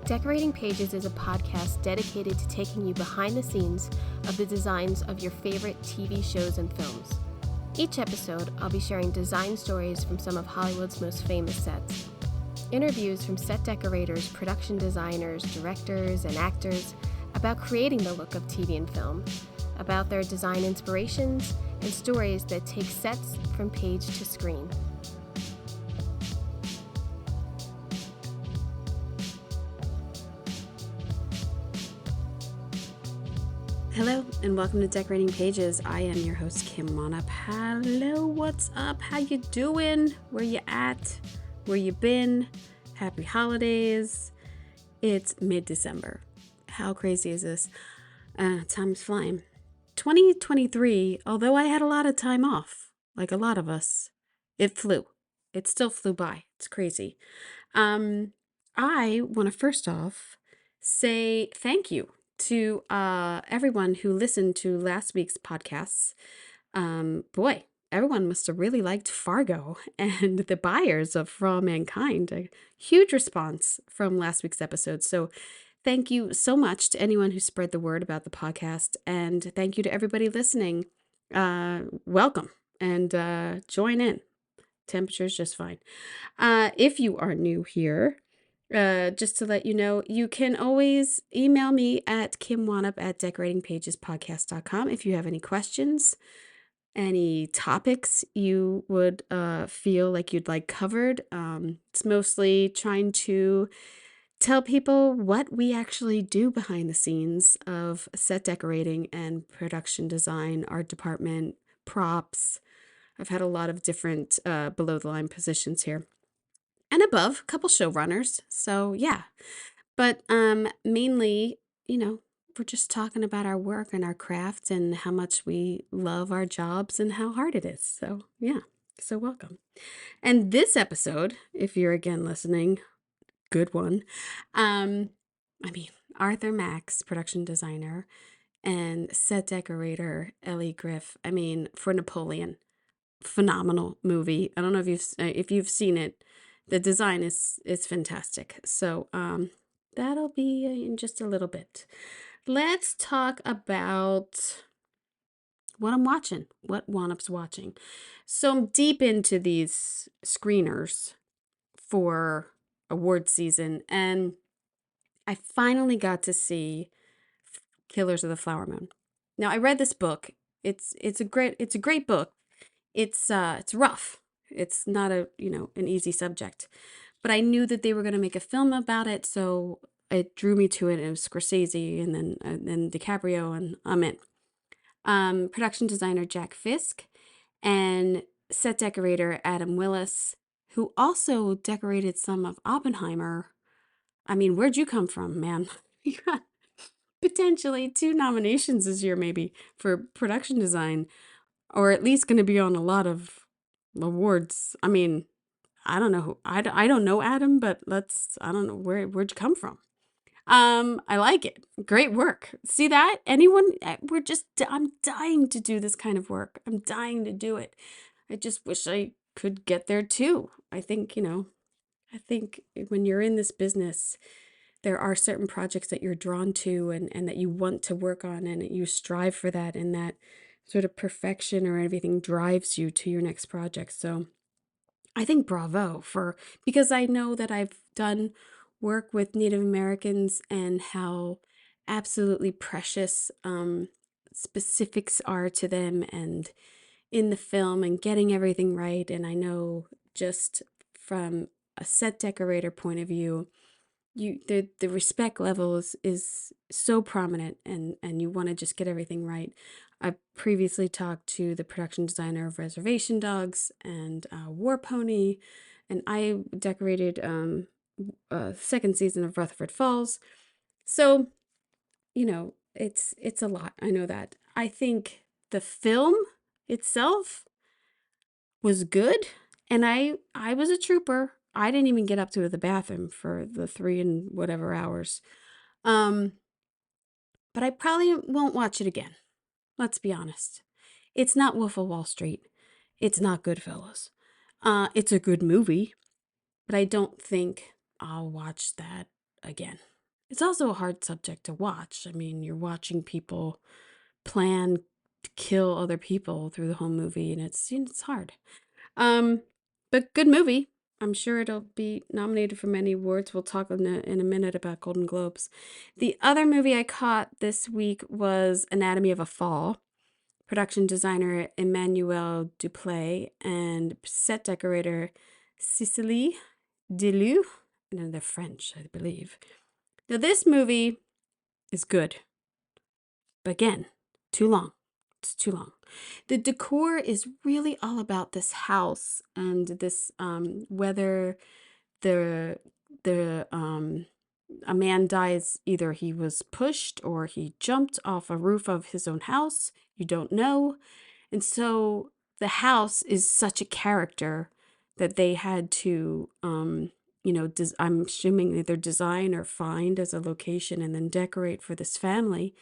Decorating Pages is a podcast dedicated to taking you behind the scenes of the designs of your favorite TV shows and films. Each episode, I'll be sharing design stories from some of Hollywood's most famous sets. Interviews from set decorators, production designers, directors, and actors about creating the look of TV and film, about their design inspirations, and stories that take sets from page to screen. Hello, and welcome to Decorating Pages. I am your host, Kim Monup. Hello, what's up? How you doing? Where you at? Where you been? Happy holidays. It's mid-December. How crazy is this? Time's flying. 2023, although I had a lot of time off, like a lot of us, it flew. It still flew by. It's crazy. I want to first off say thank you to everyone who listened to last week's podcasts. Boy, everyone must have really liked Fargo and the buyers of For All Mankind. A huge response from last week's episode. So thank you so much to anyone who spread the word about the podcast. And thank you to everybody listening. Welcome and join in. Temperature's just fine. If you are new here, just to let you know, you can always email me at kimwanup@decoratingpagespodcast.com if you have any questions, any topics you would feel like you'd like covered. It's mostly trying to tell people what we actually do behind the scenes of set decorating and production design, art department, props. I've had a lot of different below the line positions here. And above, a couple showrunners. So yeah, but mainly, we're just talking about our work and our craft and how much we love our jobs and how hard it is. So yeah, so welcome. And this episode, if you're again listening, good one. Arthur Max, production designer and set decorator, Elli Griff. For Napoleon, phenomenal movie. I don't know if you've seen it. The design is fantastic. So that'll be in just a little bit. Let's talk about what I'm watching, what Wanup's watching. So I'm deep into these screeners for award season, and I finally got to see Killers of the Flower Moon. Now I read this book. It's a great book. It's rough. It's not an easy subject, but I knew that they were going to make a film about it, so it drew me to it. It was Scorsese and then DiCaprio, and I'm in. Production designer Jack Fisk and set decorator Adam Willis, who also decorated some of Oppenheimer. Where'd you come from, man? You got potentially 2 nominations this year, maybe, for production design, or at least going to be on a lot of awards. I don't know I don't know Adam, but I don't know where'd you come from. I like it. Great work. See that? Anyone? I'm dying to do this kind of work. I'm dying to do it. I just wish I could get there too. I think when you're in this business, there are certain projects that you're drawn to and that you want to work on, and you strive for that, and that sort of perfection or everything drives you to your next project. So I think bravo because I know that I've done work with Native Americans and how absolutely precious specifics are to them and in the film and getting everything right. And I know just from a set decorator point of view, the respect level is so prominent, and you want to just get everything right. I previously talked to the production designer of Reservation Dogs and War Pony, and I decorated second season of Rutherford Falls. So, it's a lot. I know that. I think the film itself was good, and I was a trooper. I didn't even get up to the bathroom for the 3 and whatever hours. But I probably won't watch it again. Let's be honest. It's not Wolf of Wall Street. It's not Goodfellas. It's a good movie, but I don't think I'll watch that again. It's also a hard subject to watch. I mean, you're watching people plan to kill other people through the whole movie, and it's hard. Um, but good movie. I'm sure it'll be nominated for many awards. We'll talk in a minute about Golden Globes. The other movie I caught this week was Anatomy of a Fall. Production designer Emmanuel Duplay and set decorator Cicely Deleu. And they're French, I believe. Now, this movie is good, but again, too long. It's too long. The decor is really all about this house and this whether the the a man dies, either he was pushed or he jumped off a roof of his own house. You don't know. And so the house is such a character that they had to, I'm assuming either design or find as a location and then decorate for this family.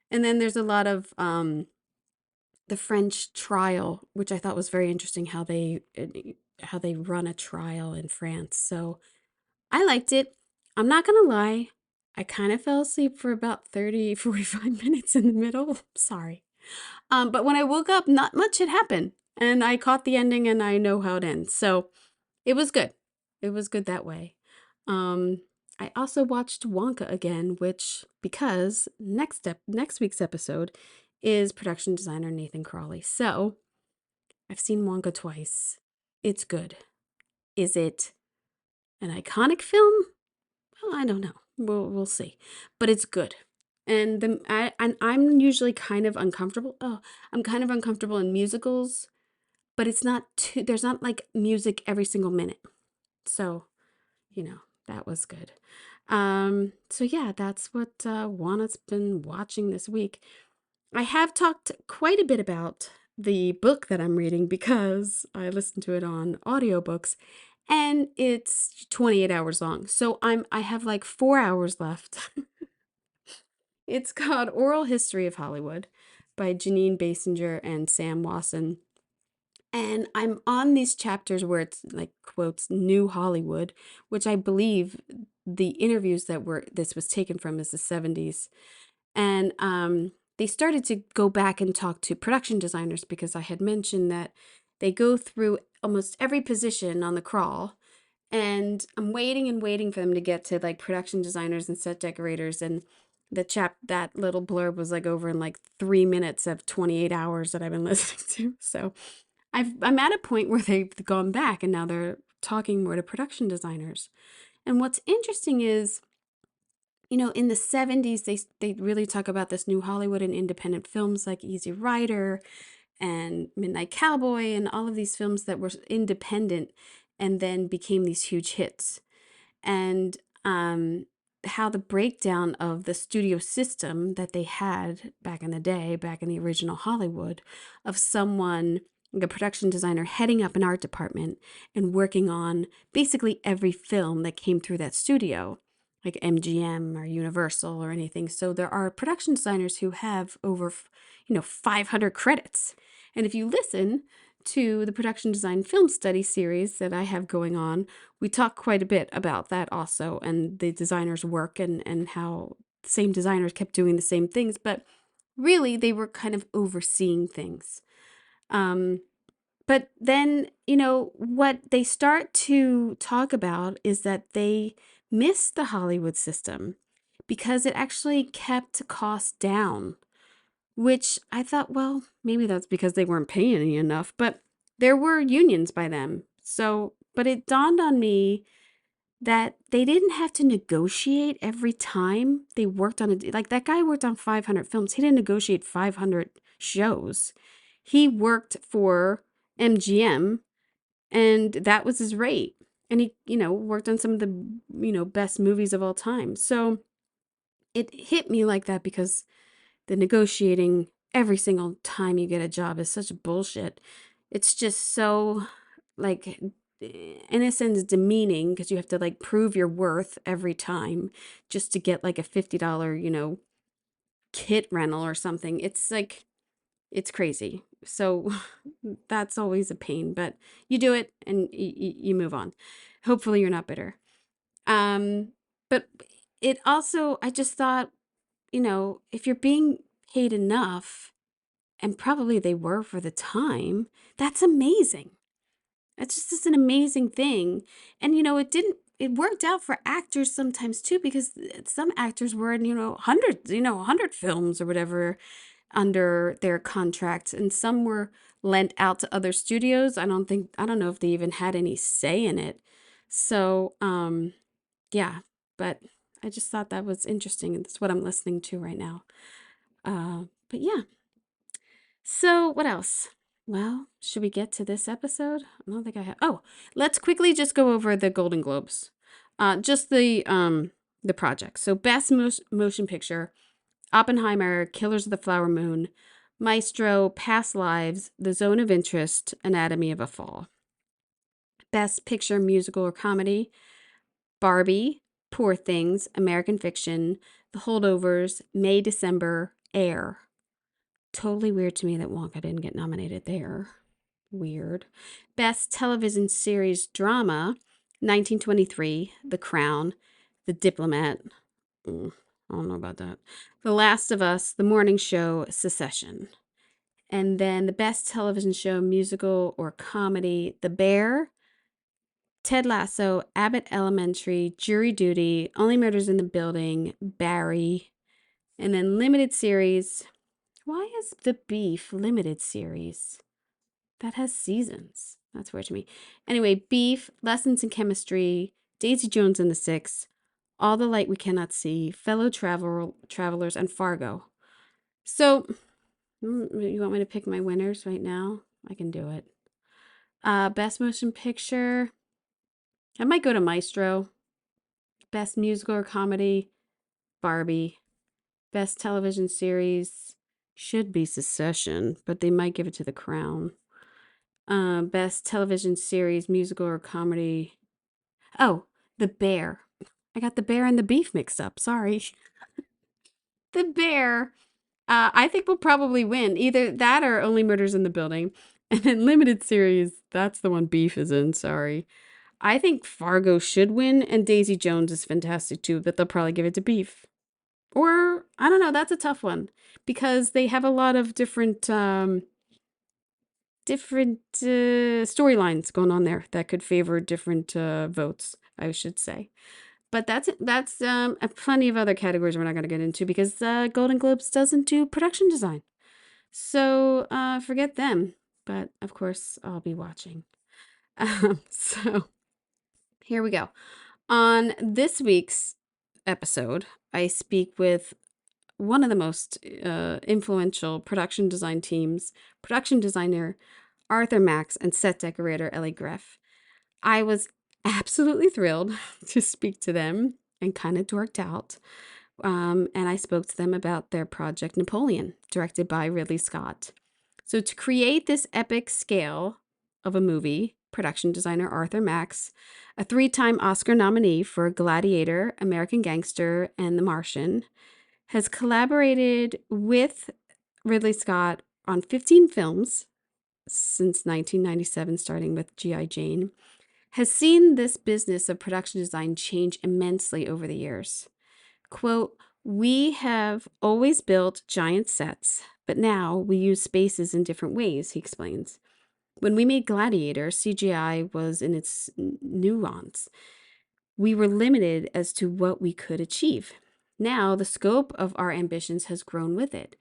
And then there's a lot of the French trial, which I thought was very interesting how they run a trial in France. So I liked it. I'm not gonna lie, I kind of fell asleep for about 30, 45 minutes in the middle. Sorry. But when I woke up, not much had happened, and I caught the ending, and I know how it ends. So it was good. It was good that way. Um, I also watched Wonka again, which because next week's episode is production designer Nathan Crawley. So I've seen Wonka twice. It's good. Is it an iconic film? Well, I don't know. We'll see. But it's good. And I'm usually kind of uncomfortable. Oh, I'm kind of uncomfortable in musicals, but it's not too there's not like music every single minute. So, that was good. So yeah, that's what Juana's been watching this week. I have talked quite a bit about the book that I'm reading because I listened to it on audiobooks and it's 28 hours long. So I have like 4 hours left. It's called Oral History of Hollywood by Janine Basinger and Sam Wasson. And I'm on these chapters where it's like quotes New Hollywood, which I believe the interviews this was taken from is the 70s. And they started to go back and talk to production designers because I had mentioned that they go through almost every position on the crawl. And I'm waiting and waiting for them to get to like production designers and set decorators. And that little blurb was like over in like 3 minutes of 28 hours that I've been listening to. So I'm at a point where they've gone back and now they're talking more to production designers. And what's interesting is, in the 70s, they really talk about this new Hollywood and independent films like Easy Rider and Midnight Cowboy and all of these films that were independent and then became these huge hits. And how the breakdown of the studio system that they had back in the day, back in the original Hollywood, of someone, like a production designer, heading up an art department and working on basically every film that came through that studio, like MGM or Universal or anything. So there are production designers who have over, 500 credits. And if you listen to the production design film study series that I have going on, we talk quite a bit about that also and the designers' work and how the same designers kept doing the same things, but really they were kind of overseeing things. But then, what they start to talk about is that they missed the Hollywood system because it actually kept costs down, which I thought, well, maybe that's because they weren't paying enough, but there were unions by them. So, but it dawned on me that they didn't have to negotiate every time they worked on it. Like that guy worked on 500 films. He didn't negotiate 500 shows. He worked for MGM and that was his rate. And he, worked on some of the, best movies of all time. So it hit me like that because the negotiating every single time you get a job is such bullshit. It's just so like in a sense demeaning because you have to like prove your worth every time just to get like a $50, kit rental or something. It's like it's crazy. So that's always a pain, but you do it and you move on. Hopefully you're not bitter. Um, but it also, I just thought, if you're being paid enough, and probably they were for the time, that's amazing. It's just an amazing thing. And it worked out for actors sometimes too, because some actors were in, hundreds, 100 films or whatever under their contracts, and some were lent out to other studios. I don't know if they even had any say in it. So, yeah, but I just thought that was interesting, and that's what I'm listening to right now. But yeah. So, what else? Well, should we get to this episode? I don't think I have. Oh, let's quickly just go over the Golden Globes. Just the project. So, best motion picture: Oppenheimer, Killers of the Flower Moon, Maestro, Past Lives, The Zone of Interest, Anatomy of a Fall. Best picture: musical or comedy: Barbie, Poor Things, American Fiction, The Holdovers, May December, Air. Totally weird to me that Wonka didn't get nominated there. Weird. Best television series drama: 1923, The Crown, The Diplomat. I don't know about that. The Last of Us, The Morning Show, Secession. And then the best television show, musical or comedy: The Bear, Ted Lasso, Abbott Elementary, Jury Duty, Only Murders in the Building, Barry. And then limited series. Why is The Beef limited series? That has seasons. That's weird to me. Anyway, Beef, Lessons in Chemistry, Daisy Jones and the Six, All the Light We Cannot See, Fellow Travelers, and Fargo. So, you want me to pick my winners right now? I can do it. Best Motion Picture, I might go to Maestro. Best Musical or Comedy, Barbie. Best Television Series should be Secession, but they might give it to The Crown. Best television series, musical or comedy. Oh, The Bear. I got The Bear and The Beef mixed up. Sorry. The Bear, I think will probably win. Either that or Only Murders in the Building. And then limited series, that's the one Beef is in. Sorry. I think Fargo should win, and Daisy Jones is fantastic too, but they'll probably give it to Beef. Or, I don't know, that's a tough one. Because they have a lot of different storylines going on there that could favor different votes, I should say. But that's plenty of other categories we're not going to get into, because Golden Globes doesn't do production design. So forget them. But of course, I'll be watching. So here we go. On this week's episode, I speak with one of the most influential production design teams, production designer Arthur Max, and set decorator Elli Griff. I was absolutely thrilled to speak to them and kind of dorked out. And I spoke to them about their project Napoleon, directed by Ridley Scott. So to create this epic scale of a movie, production designer Arthur Max, a 3-time Oscar nominee for Gladiator, American Gangster, and The Martian, has collaborated with Ridley Scott on 15 films since 1997, starting with G.I. Jane, has seen this business of production design change immensely over the years. Quote, "We have always built giant sets, but now we use spaces in different ways," he explains. "When we made Gladiator, CGI was in its nuance. We were limited as to what we could achieve. Now the scope of our ambitions has grown with it,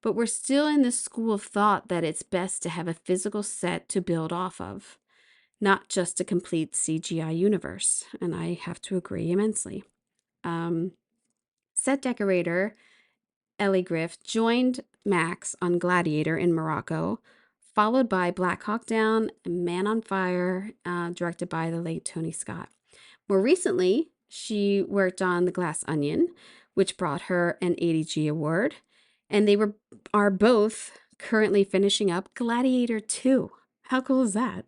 but we're still in the school of thought that it's best to have a physical set to build off of, not just a complete CGI universe." And I have to agree immensely. Set decorator Elli Griff joined Max on Gladiator in Morocco, followed by Black Hawk Down and Man on Fire, directed by the late Tony Scott. More recently, she worked on The Glass Onion, which brought her an ADG award, and they are both currently finishing up Gladiator 2. How cool is that?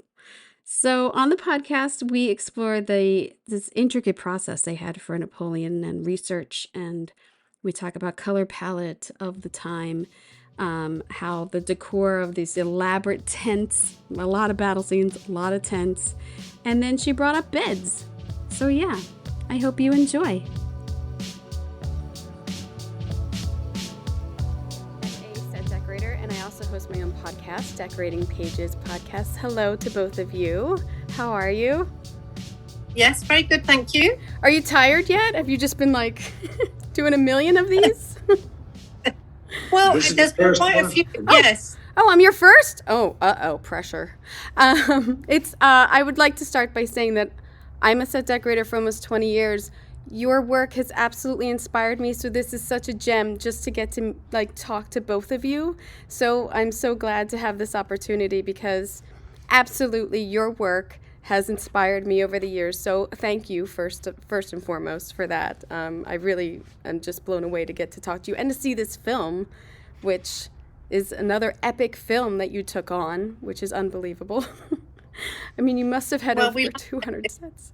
So on the podcast, we explore this intricate process they had for Napoleon and research, and we talk about color palette of the time, how the decor of these elaborate tents, a lot of battle scenes, a lot of tents, and then she brought up beds. So yeah, I hope you enjoy. podcast, Decorating Pages podcast. Hello to both of you. How are you? Yes, very good, thank you. Are you tired yet? Have you just been like doing a million of these? Well, there's been quite a few. Yes. Oh, I'm your first? Oh, pressure. I would like to start by saying that I'm a set decorator for almost 20 years. Your work has absolutely inspired me, so this is such a gem just to get to talk to both of you. So I'm so glad to have this opportunity because absolutely your work has inspired me over the years. So thank you first and foremost for that. I really am just blown away to get to talk to you and to see this film, which is another epic film that you took on, which is unbelievable. I mean, you must have had over 200 sets.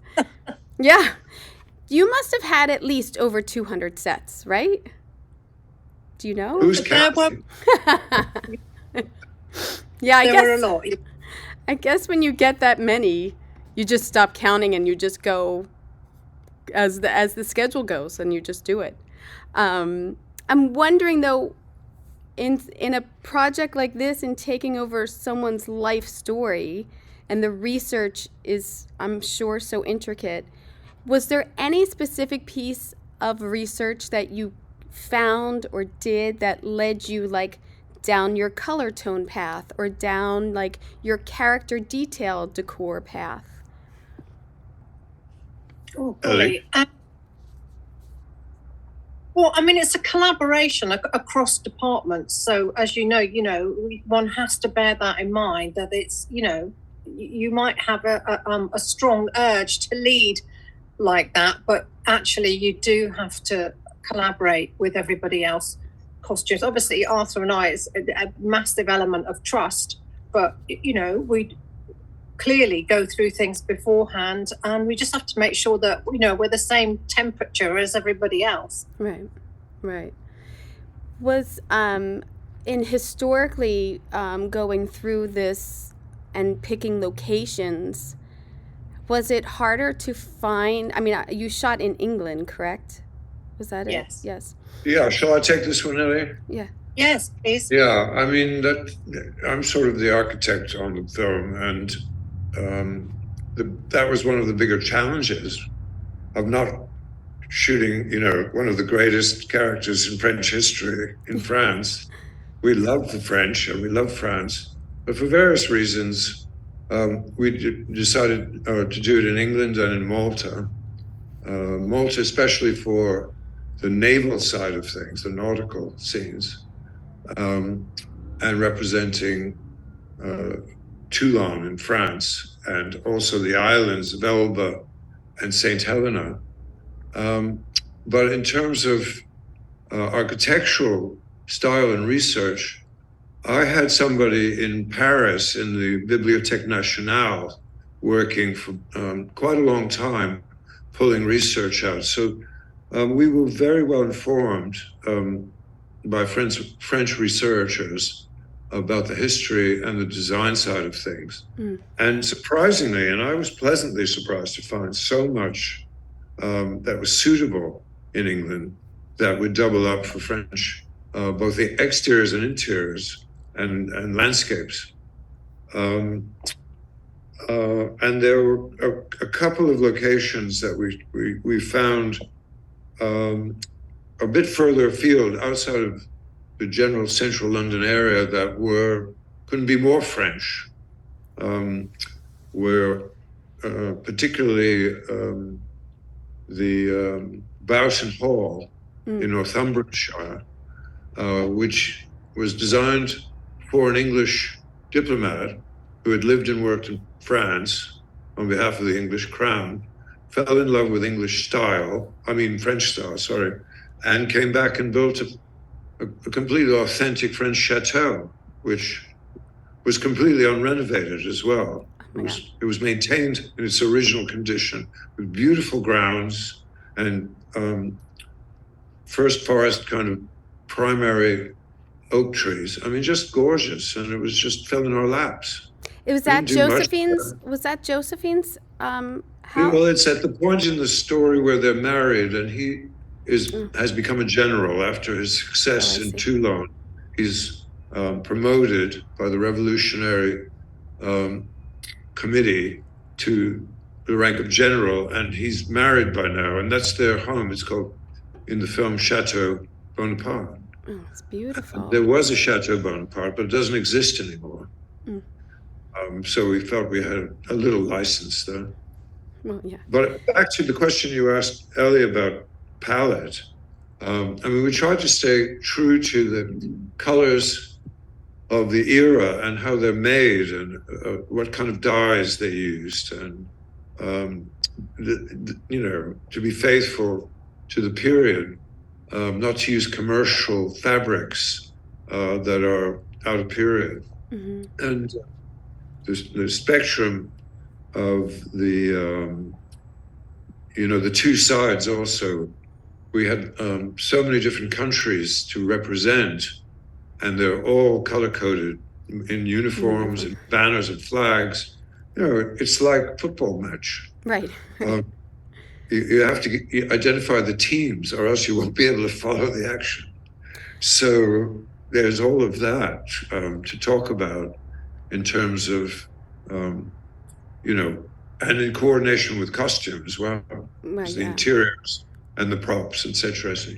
Yeah. You must have had at least over 200 sets, right? Do you know? Who's counting? Yeah, there were a lot. I guess when you get that many, you just stop counting and you just go as the schedule goes and you just do it. I'm wondering though, in a project like this and taking over someone's life story, and the research is, I'm sure, so intricate. Was there any specific piece of research that you found or did that led you down your color tone path or down your character detail decor path? Oh, golly. Well, I mean, it's a collaboration across departments. So, as you know, one has to bear that in mind, that it's, you might have a strong urge to lead like that, but actually you do have to collaborate with everybody else. Costumes, obviously, Arthur and I, it's a massive element of trust, but, we clearly go through things beforehand and we just have to make sure that we're the same temperature as everybody else. Right. Was in historically going through this and picking locations, was it harder to find? I mean, you shot in England, correct? Was that it? Yes. Yeah, shall I take this one, Elli? Yeah. Yes, please. Yeah, I mean, I'm sort of the architect on the film, and that was one of the bigger challenges of not shooting, one of the greatest characters in French history in France. We love the French and we love France, but for various reasons, we decided to do it in England and in Malta. Malta, especially for the naval side of things, the nautical scenes, and representing Toulon in France, and also the islands of Elba and St. Helena. But in terms of architectural style and research, I had somebody in Paris in the Bibliothèque Nationale working for quite a long time, pulling research out. So we were very well informed by French researchers about the history and the design side of things. And surprisingly, and I was pleasantly surprised to find so much that was suitable in England that would double up for French, both the exteriors and interiors and landscapes. And there were a couple of locations that we found a bit further afield outside of the general central London area that couldn't be more French, where particularly the Bowson Hall in Northumberlandshire, which was designed for an English diplomat who had lived and worked in France on behalf of the English crown, fell in love with French style, and came back and built a completely authentic French chateau, which was completely unrenovated as well. It was maintained in its original condition with beautiful grounds and first forest kind of primary oak trees. I mean, just gorgeous, and it was just fell in our laps. It was at Josephine's. Was that Josephine's house? Well, it's at the point in the story where they're married, and he has become a general after his success in Toulon. He's promoted by the Revolutionary Committee to the rank of general, and he's married by now, and that's their home. It's called, in the film, Chateau Bonaparte. Oh, it's beautiful. There was a Chateau Bonaparte, but it doesn't exist anymore. Mm. So we felt we had a little license there. Well, yeah. But back to the question you asked Ellie about palette. I mean, we tried to stay true to the colors of the era and how they're made and what kind of dyes they used, and you know, to be faithful to the period, not to use commercial fabrics that are out of period. Mm-hmm. And the spectrum of the you know, the two sides also. We had so many different countries to represent, and they're all color-coded in uniforms and banners and flags. You know, it's like football match. Right. You have to identify the teams, or else you won't be able to follow the action. So there's all of that to talk about in terms of, you know, and in coordination with costume as well, Right, the yeah. interiors and the props, etc. So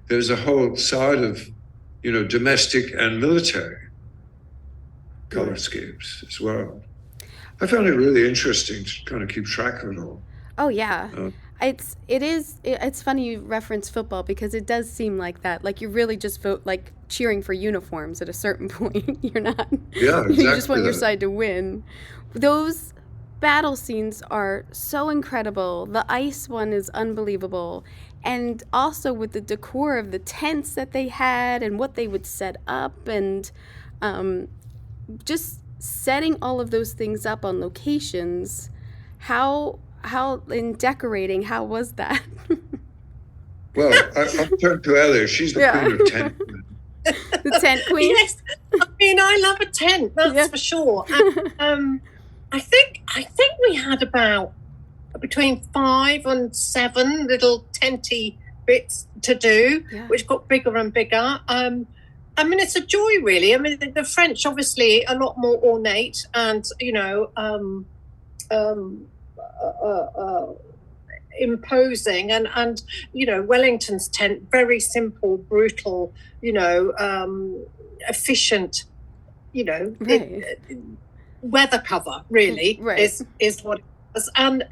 there's a whole side of, you know, domestic and military color schemes as well. I found it really interesting to kind of keep track of it all. Oh yeah. It's funny you reference football, because it does seem like that. Like you really just vote like cheering for uniforms at a certain point. You're not. Yeah, exactly. You just want your side to win. Those battle scenes are so incredible. The ice one is unbelievable. And also with the decor of the tents that they had and what they would set up, and just setting all of those things up on locations. How in decorating, how was that? Well, I'll turn to Elli. She's the queen of tent. The tent queen? Yes, I mean, I love a tent, that's for sure. And, I think we had about between 5 and 7 little tenty bits to do, which got bigger and bigger. I mean, it's a joy, really. I mean, the French obviously a lot more ornate, and you know, imposing, and you know, Wellington's tent, very simple, brutal, you know, efficient, you know, weather cover, really, is what it was. And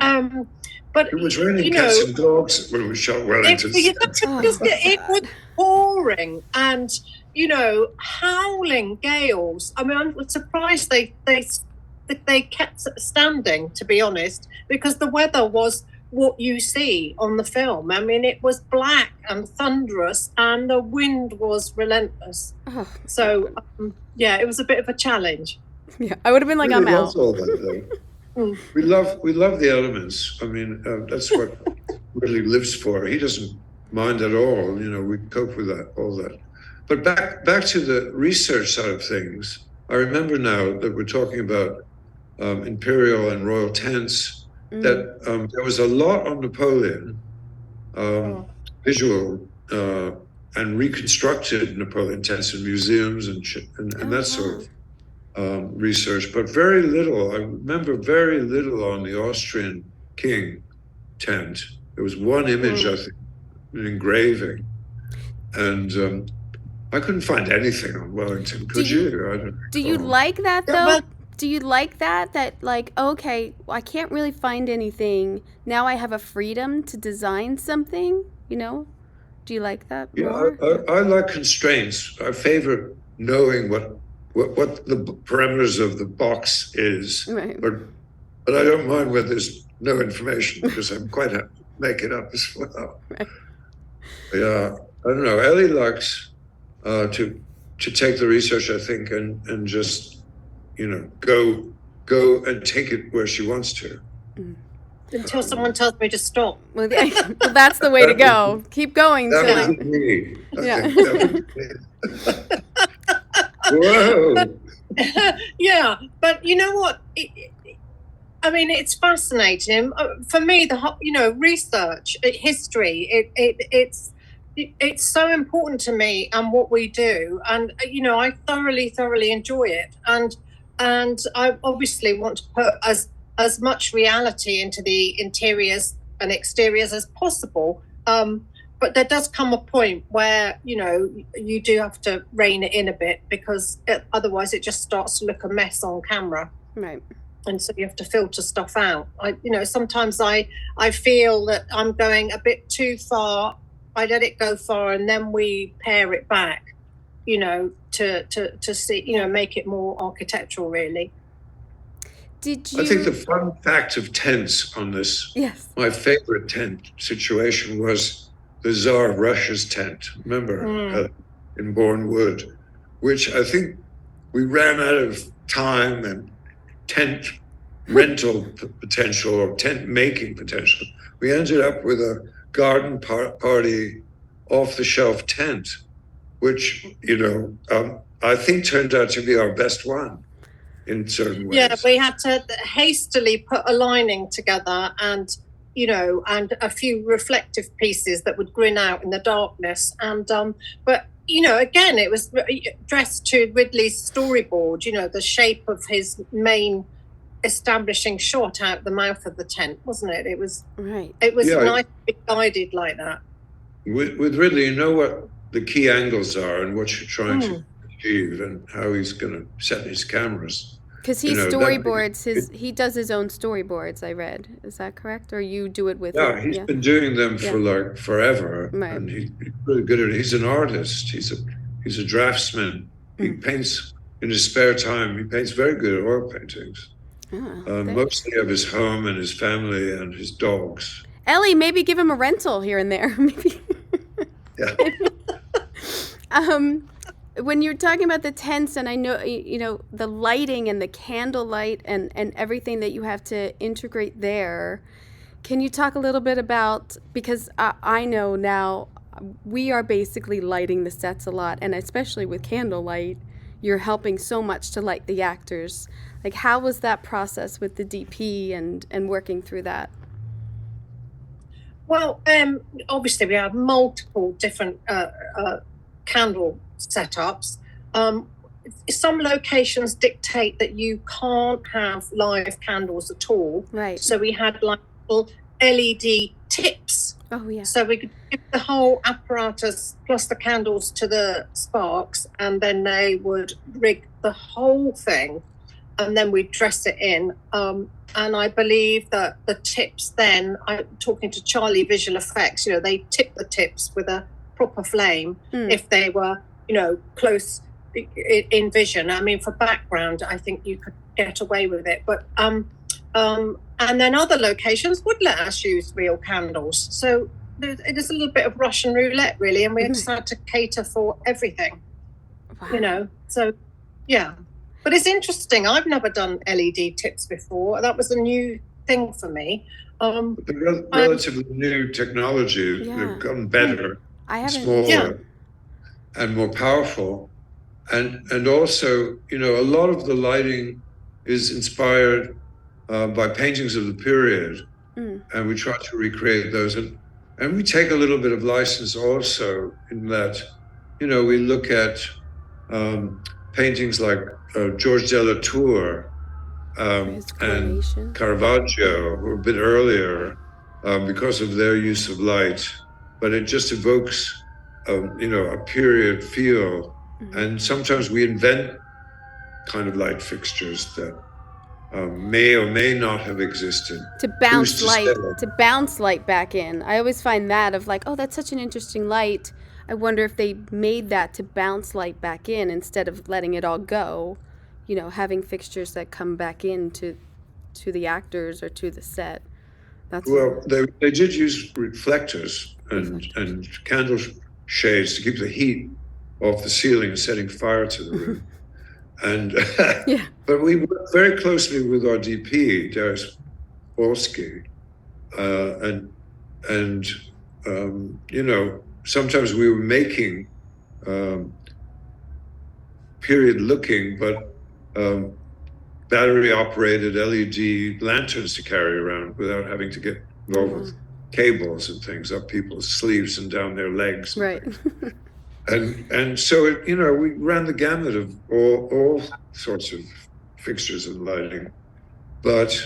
but it was raining cats and dogs when we shot Wellington. It was pouring, and you know, howling gales. I mean, I'm surprised they kept standing, to be honest, because the weather was what you see on the film. I mean, it was black and thunderous, and the wind was relentless. So yeah, it was a bit of a challenge. Yeah, I would have been like, I'm out. All that, we love the elements. I mean, that's what Ridley lives for. He doesn't mind at all. You know, we cope with that, all that. But back to the research side of things. I remember now that we're talking about imperial and royal tents. That there was a lot on Napoleon, visual and reconstructed Napoleon tents in museums and that sort of. Research, but very little. I remember very little on the Austrian king tent. There was one image, I think, an engraving, and I couldn't find anything on Wellington. Could you? I don't. Do you like that though? Do you like that? That like, okay, I can't really find anything. Now I have a freedom to design something. You know? Do you like that? Yeah, I like constraints. I favor knowing what the parameters of the box is, but I don't mind when there's no information, because I'm quite happy to make it up as well. Yeah, I don't know. Elli likes to take the research, I think, and just, you know, go and take it where she wants to. Until someone tells me to stop. Well, that's the way to go. Keep going. That was me. Whoa. Yeah, but you know what? I mean, it's fascinating. For me, you know, research, history, it's it's so important to me and what we do, and I thoroughly enjoy it, and I obviously want to put as much reality into the interiors and exteriors as possible. But there does come a point where you do have to rein it in a bit, because otherwise it just starts to look a mess on camera. Right. And so you have to filter stuff out. Sometimes I feel that I'm going a bit too far. I let it go far, and then we pare it back, to see, make it more architectural, really. Did you? I think the fun fact of tents on this, Yes. my favorite tent situation was the Tsar of Russia's tent, remember, in Bourne-Wood, which I think we ran out of time and tent rental potential or tent making potential. We ended up with a garden party off-the-shelf tent, which, I think turned out to be our best one in certain ways. Yeah, we had to hastily put a lining together and a few reflective pieces that would grin out in the darkness. And but again, it was dressed to Ridley's storyboard. The shape of his main establishing shot out the mouth of the tent, wasn't it? It was right. It was nice to be guided like that. With Ridley, you know what the key angles are and what you're trying to achieve and how he's going to set his cameras. Because he storyboards he does his own storyboards, I read. Is that correct? Or you do it with him? He's been doing them for like forever. Right. And he's really good at it. He's an artist. He's a draftsman. He paints in his spare time. He paints very good at oil paintings. Mostly of his home and his family and his dogs. Ellie, maybe give him a rental here and there. Maybe. Yeah. When you're talking about the tents, and I know, the lighting and the candlelight and everything that you have to integrate there, can you talk a little bit about, because I know now we are basically lighting the sets a lot, and especially with candlelight, you're helping so much to light the actors. Like, how was that process with the DP and working through that? Well, obviously we have multiple different candle setups. Some locations dictate that you can't have live candles at all. Right. So we had like little LED tips. Oh, yeah. So we could give the whole apparatus plus the candles to the sparks, and then they would rig the whole thing, and then we'd dress it in. And I believe that the tips then, I'm talking to Charlie Visual Effects, they tip the tips with a proper flame if they were, close in vision. I mean, for background, I think you could get away with it. But and then other locations would let us use real candles. So it is a little bit of Russian roulette, really, and we just had to cater for everything. Wow. So yeah. But it's interesting. I've never done LED tips before. That was a new thing for me. The relatively new technology, they've gotten better, smaller, and more powerful. And also, a lot of the lighting is inspired by paintings of the period. And we try to recreate those. And we take a little bit of license also in that, we look at paintings like George de la Tour and Caravaggio, who were a bit earlier because of their use of light, but it just evokes, a period feel. And sometimes we invent kind of light fixtures that may or may not have existed. To bounce light back in. I always find that of like, oh, that's such an interesting light. I wonder if they made that to bounce light back in instead of letting it all go, having fixtures that come back in to the actors or to the set. They did use reflectors and candle shades to keep the heat off the ceiling and setting fire to the room. And but we worked very closely with our DP, Darius Wolski, and sometimes we were making period looking, but battery operated LED lanterns to carry around without having to get involved with cables and things up people's sleeves and down their legs. Right. And so, we ran the gamut of all sorts of fixtures and lighting. But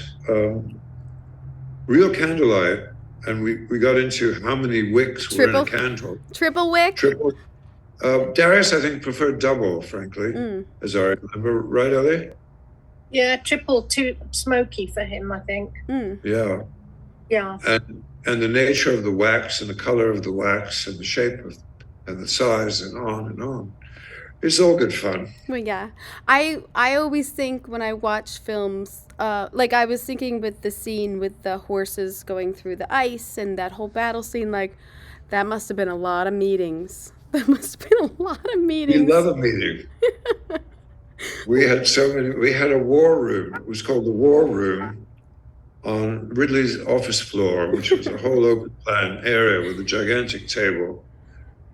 real candlelight, and we got into how many wicks were in a candle. Triple wick? Triple. Darius, I think, preferred double, frankly, as I remember. Right, Elli? Yeah, triple, too smoky for him, I think. Yeah. Yeah. And the nature of the wax and the color of the wax and the shape of and the size and on and on. It's all good fun. Well, yeah. I always think when I watch films, like I was thinking with the scene with the horses going through the ice and that whole battle scene, like that must have been a lot of meetings. That must have been a lot of meetings. We love a meeting. We had so many. We had a war room. It was called the War Room on Ridley's office floor, which was a whole open plan area with a gigantic table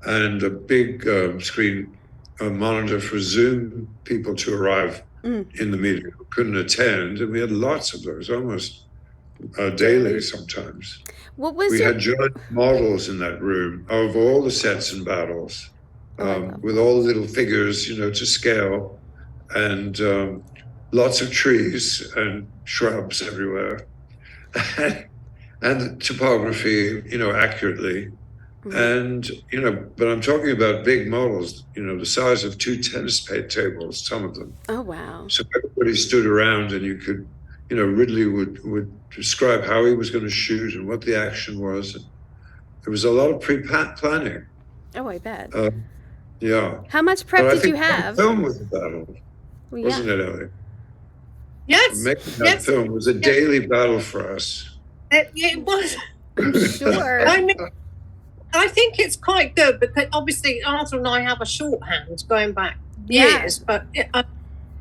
and a big screen monitor for Zoom people to arrive in the meeting who couldn't attend. And we had lots of those, almost daily sometimes. We had giant models in that room of all the sets and battles, with all the little figures, to scale, and lots of trees and shrubs everywhere, and the topography, accurately. And, but I'm talking about big models, the size of 2 tennis tables, some of them. Oh, wow. So everybody stood around and you could, Ridley would describe how he was going to shoot and what the action was. And there was a lot of pre-planning. Oh, I bet. Yeah. How much prep did you have? The film was a battle, wasn't it, Elli? Yes. Making that film was a daily battle for us. It was. I'm sure. I think it's quite good because obviously Arthur and I have a shorthand going back years, but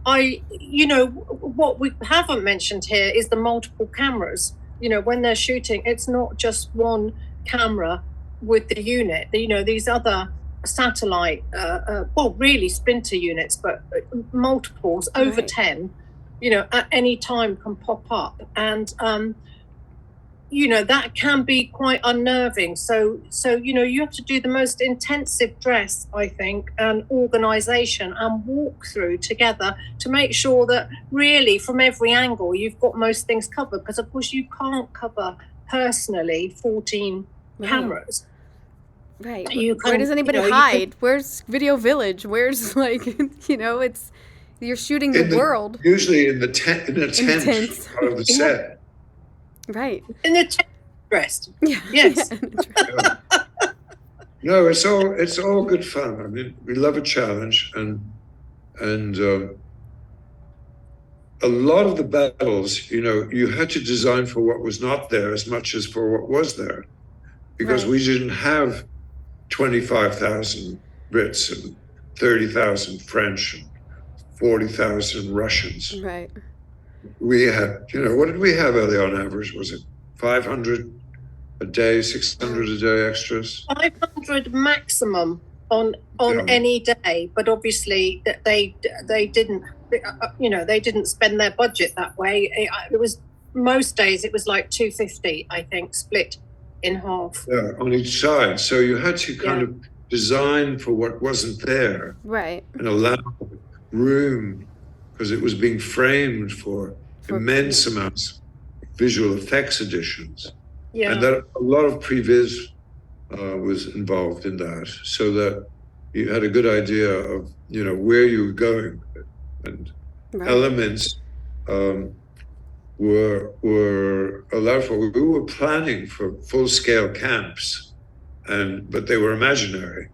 what we haven't mentioned here is the multiple cameras. When they're shooting, it's not just one camera with the unit. These other satellite, really splinter units, but multiples over 10, at any time can pop up. And, that can be quite unnerving. So, you have to do the most intensive dress, I think, and organisation and walkthrough together to make sure that really from every angle you've got most things covered. Because, of course, you can't cover personally 14 cameras. Right. Where does anybody hide? Where's Video Village? Where's it's you're shooting the world. Usually in the tent part of the set. Right. In the tent dressed. Yeah. Yes. Yeah. No, it's all good fun. I mean, we love a challenge, and a lot of the battles, you had to design for what was not there as much as for what was there, because we didn't have 25,000 Brits and 30,000 French and 40,000 Russians. Right. We had, what did we have, Elli, on average? Was it 500 a day, 600 a day extras? 500 maximum on any day, but obviously they didn't, they didn't spend their budget that way. It was most days it was like 250, I think, split in half. Yeah, on each side. So you had to kind of design for what wasn't there. Right. And allow room, because it was being framed for immense amounts of visual effects additions. Yeah. And that a lot of previs was involved in that, so that you had a good idea of, where you were going with it. And elements were allowed for. We were planning for full-scale camps, but they were imaginary.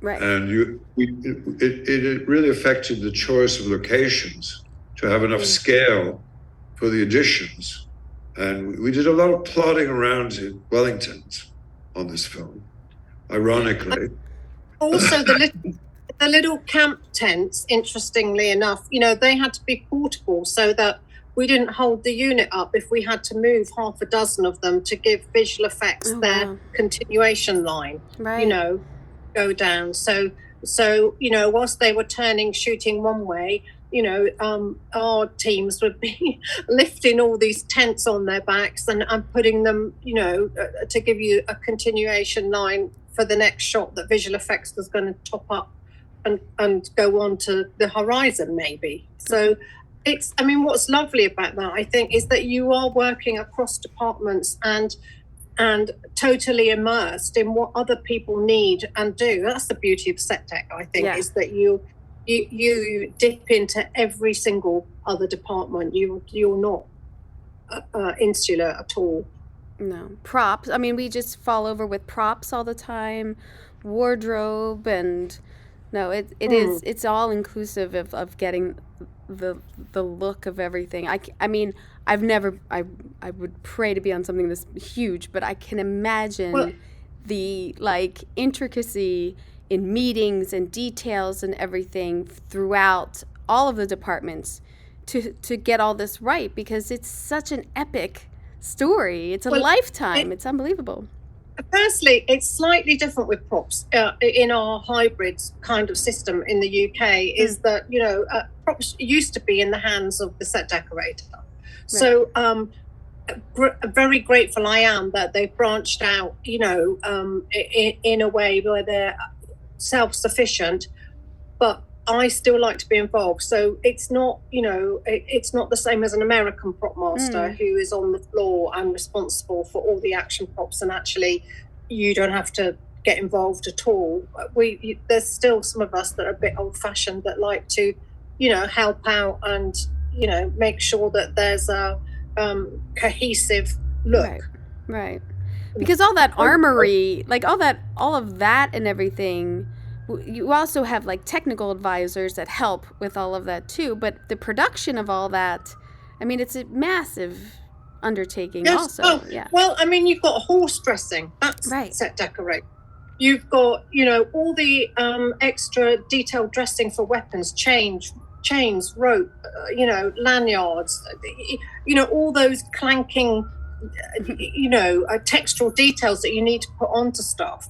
Right. And it really affected the choice of locations to have enough scale for the additions. And we did a lot of plodding around in Wellingtons on this film, ironically. Also, the little camp tents, interestingly enough, they had to be portable so that we didn't hold the unit up if we had to move half a dozen of them to give visual effects continuation line, go down. So, whilst they were shooting one way, our teams would be lifting all these tents on their backs and putting them, to give you a continuation line for the next shot that visual effects was going to top up and go on to the horizon maybe. So what's lovely about that, I think, is that you are working across departments and totally immersed in what other people need and do. That's the beauty of set tech, I think, is that you dip into every single other department. You're not insular at all. No. Props. I mean, we just fall over with props all the time, wardrobe, and no, it's all inclusive of getting the look of everything. I mean, I would pray to be on something this huge, but I can imagine the intricacy in meetings and details and everything throughout all of the departments to get all this right, because it's such an epic story. It's a lifetime. It's unbelievable. Firstly, it's slightly different with props in our hybrid kind of system in the UK. Is that props used to be in the hands of the set decorator. Right. So very grateful I am that they've branched out, in a way where they're self-sufficient, but I still like to be involved. So it's not, it's not the same as an American prop master who is on the floor and responsible for all the action props, and actually you don't have to get involved at all. There's still some of us that are a bit old-fashioned that like to, help out and, make sure that there's a cohesive look. Right. Because all that armory, all of that and everything, you also have technical advisors that help with all of that too. But the production of all that, I mean, it's a massive undertaking also. Oh, yeah. Well, I mean, you've got horse dressing. That's set decorate. You've got, all the extra detailed dressing for weapons, chains, rope, lanyards, all those clanking, textural details that you need to put onto stuff.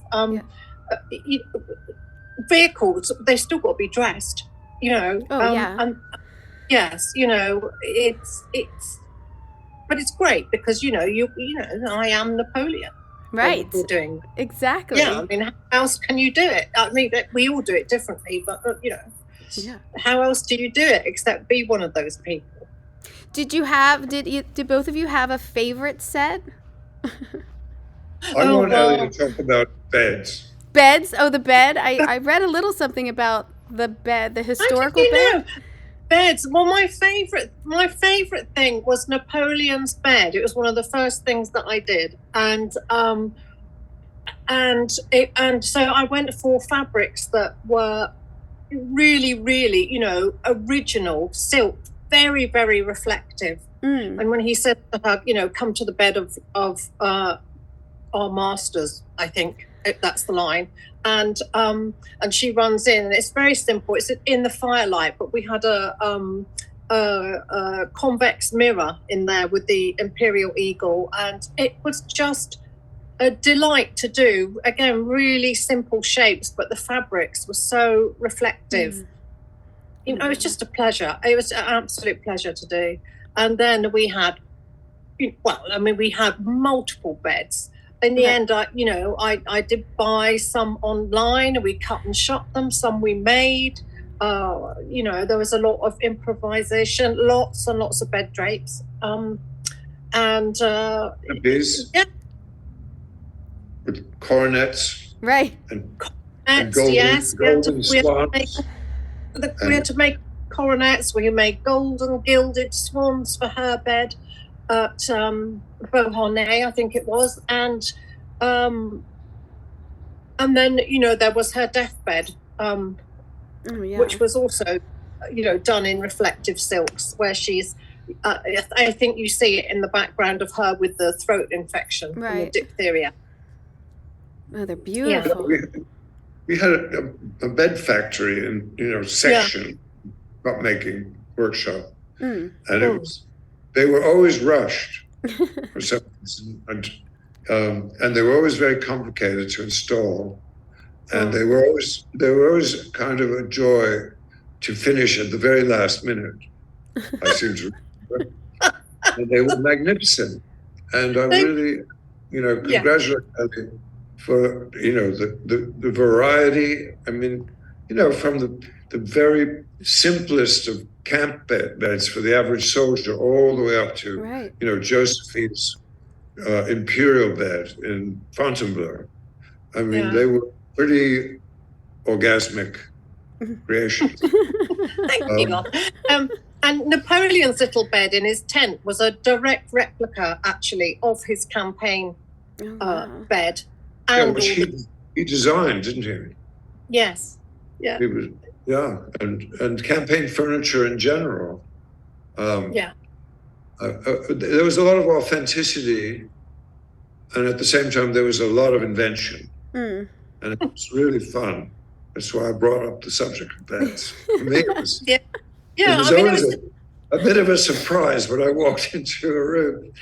Vehicles, they still got to be dressed, and yes, but it's great because I am Napoleon, right? We're doing exactly. Yeah, I mean, how else can you do it? I mean, we all do it differently, but how else do you do it except be one of those people? Did both of you have a favorite set? I want Elli to talk about beds. Beds? Oh, the bed. I read a little something about the bed, the historical bed. Beds. Well, my favorite thing was Napoleon's bed. It was one of the first things that I did, and so I went for fabrics that were really, really, original silk, very, very reflective. And when he said to her, come to the bed of our masters, I think that's the line, and she runs in, and it's very simple. It's in the firelight, but we had a convex mirror in there with the imperial eagle, and it was just a delight to do. Again, really simple shapes, but the fabrics were so reflective. It was just a pleasure. It was an absolute pleasure to do. And then we had multiple beds. In the end, I did buy some online, and we cut and shot them. Some we made. There was a lot of improvisation, lots and lots of bed drapes. These with coronets, right? And golden swans. We had to make coronets. We made golden gilded swans for her bed at Beauharnais, I think it was, and then there was her deathbed, which was also done in reflective silks, where she's I think you see it in the background of her with the throat infection and the diphtheria. Oh, they're beautiful. Yeah. We had a bed factory in section prop making workshop, and they were always rushed for some reason, and they were always very complicated to install, and they were always kind of a joy to finish at the very last minute. I seem to remember. And they were magnificent. And I really, congratulate Elli for, the variety. I mean, from the very simplest of camp beds for the average soldier all the way up to, Right. Josephine's imperial bed in Fontainebleau. I mean, they were pretty orgasmic creations. Thank you. And Napoleon's little bed in his tent was a direct replica, actually, of his campaign bed. And which he designed, didn't he? Yes. Yeah. He was, and campaign furniture in general. There was a lot of authenticity, and at the same time, there was a lot of invention. And it was really fun. That's why I brought up the subject of beds. For me, it was, it was always a bit of a surprise when I walked into a room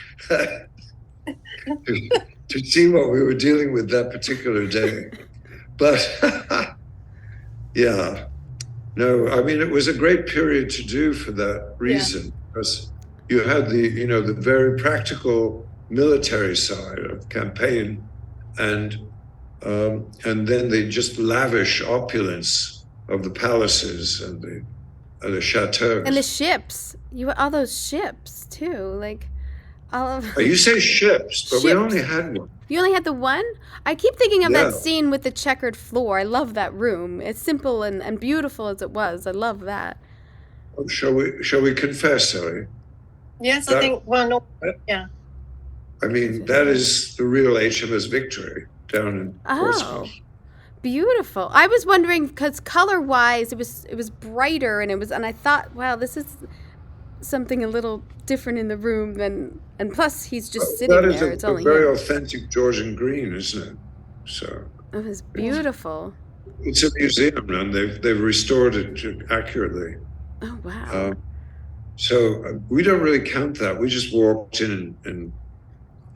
to see what we were dealing with that particular day. But it was a great period to do for that reason, because you had the very practical military side of campaign, and then the just lavish opulence of the palaces and the chateaux. And the ships. All those ships too, like all of. You say ships, but we only had one. You only had the one? I keep thinking of that scene with the checkered floor. I love that room. It's simple and beautiful as it was. I love that. Oh, shall we confess, Elli? Yes, I think yeah. I mean, that is the real HMS Victory down in Portsmouth. Beautiful. I was wondering because color-wise, it was brighter, and I thought, wow, this is something a little different in the room than, and plus he's just sitting there. It's only very authentic Georgian green, isn't it? So it was beautiful. It's a museum, and they've restored it accurately. Oh wow! So we don't really count that. We just walked in and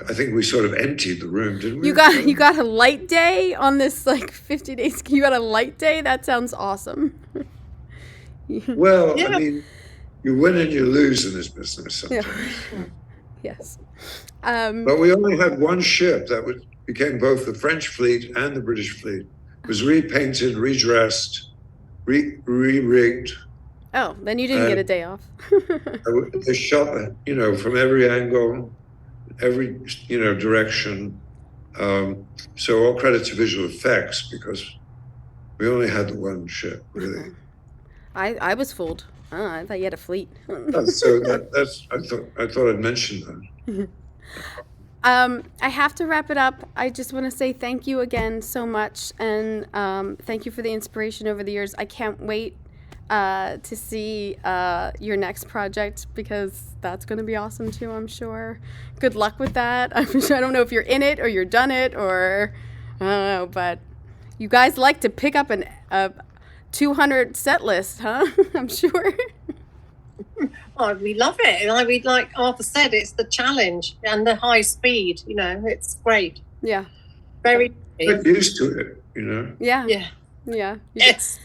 I think we sort of emptied the room, didn't we? You got a light day on this 50 days. You got a light day? That sounds awesome. Well, I mean, you win and you lose in this business sometimes. Yeah. Yes. But we only had one ship that became both the French fleet and the British fleet. It was repainted, redressed, re-rigged. Oh, then you didn't get a day off. They shot, from every angle, every, direction. So all credit to visual effects, because we only had the one ship, really. I was fooled. Oh, I thought you had a fleet. So I thought I'd mention that. I have to wrap it up. I just want to say thank you again so much, and thank you for the inspiration over the years. I can't wait to see your next project, because that's going to be awesome too, I'm sure. Good luck with that. I don't know if you're in it or you're done it, or I don't know, but you guys like to pick up a 200 set list, huh? I'm sure. Oh, we love it. And like Arthur said, it's the challenge and the high speed. It's great. Yeah. Very. Get used to it. Yeah. Yeah. Yeah. Yes.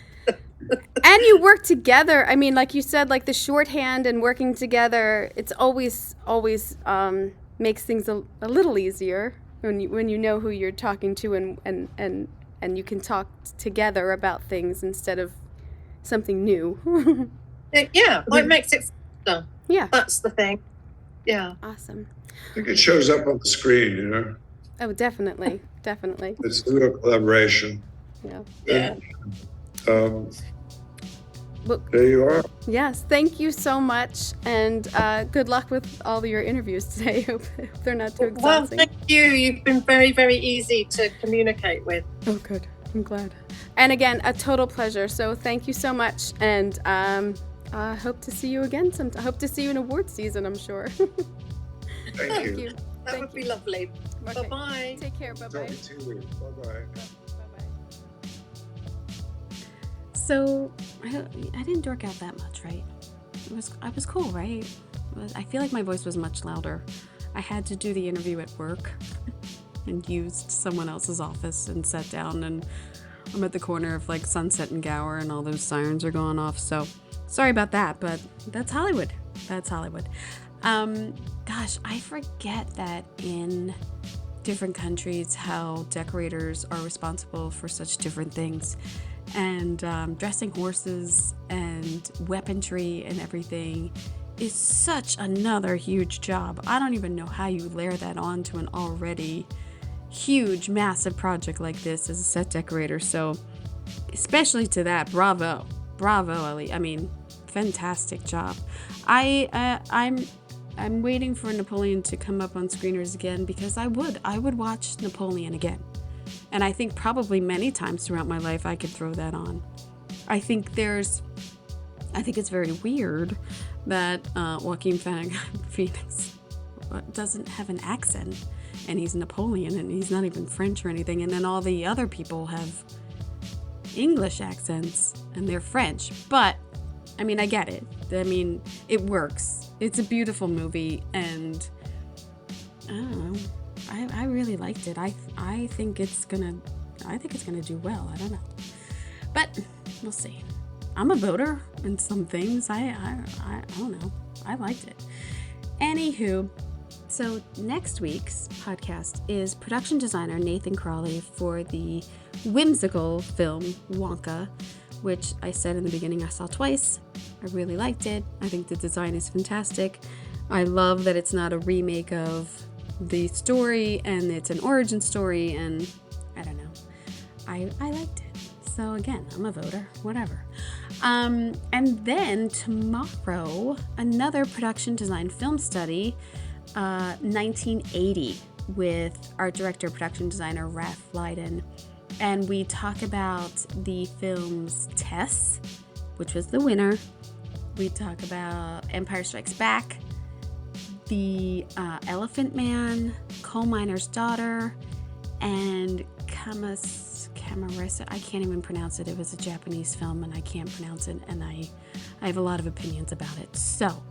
And you work together. I mean, like you said, like the shorthand and working together, it's always makes things a little easier when you know who you're talking to, and you can talk together about things instead of something new. Yeah, well, it makes it faster. Yeah. That's the thing. Yeah. Awesome. I think it shows up on the screen, Oh, definitely. Definitely. It's a real collaboration. Yeah. And, well, there you are. Yes, thank you so much, and good luck with all your interviews today. Hope they're not too exhausting. Well, thank you. You've been very, very easy to communicate with. Oh, good. I'm glad. And again, a total pleasure. So thank you so much, and I hope to see you again sometime. I hope to see you in award season, I'm sure. Thank you. That would be lovely. Okay. Bye-bye. Take care. Bye-bye. Bye-bye. So I didn't dork out that much, right? I was cool, right? I feel like my voice was much louder. I had to do the interview at work and used someone else's office and sat down and I'm at the corner of like Sunset and Gower, and all those sirens are going off. So sorry about that, but that's Hollywood. That's Hollywood. Gosh, I forget that in different countries how decorators are responsible for such different things. And dressing horses and weaponry and everything is such another huge job. I don't even know how you layer that on to an already huge, massive project like this as a set decorator. So, especially to that, bravo, Elli. I mean, fantastic job. I'm waiting for Napoleon to come up on screeners again, because I would watch Napoleon again. And I think probably many times throughout my life I could throw that on. I think it's very weird that Joaquin Phoenix doesn't have an accent, and he's Napoleon, and he's not even French or anything. And then all the other people have English accents, and they're French. But, I mean, I get it. I mean, it works. It's a beautiful movie, and I don't know. I really liked it. I think it's gonna do well. I don't know, but we'll see. I'm a voter in some things. I don't know. I liked it. Anywho, so next week's podcast is production designer Nathan Crawley for the whimsical film Wonka, which I said in the beginning I saw twice. I really liked it. I think the design is fantastic. I love that it's not a remake of the story, and it's an origin story, and I don't know. I liked it. So again, I'm a voter, whatever. And then tomorrow, another production design film study, 1980, with art director, production designer Raph Leiden. And we talk about the films Tess, which was the winner. We talk about Empire Strikes Back, The Elephant Man, Coal Miner's Daughter, and Camarasa. I can't even pronounce it. It was a Japanese film, and I can't pronounce it, and I have a lot of opinions about it. So,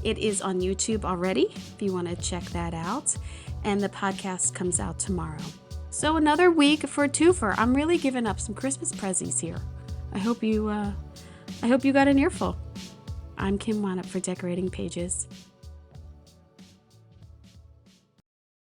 it is on YouTube already, if you want to check that out, and the podcast comes out tomorrow. So another week for a twofer. I'm really giving up some Christmas prezzies here. I hope you got an earful. I'm Kim Wannop for Decorating Pages.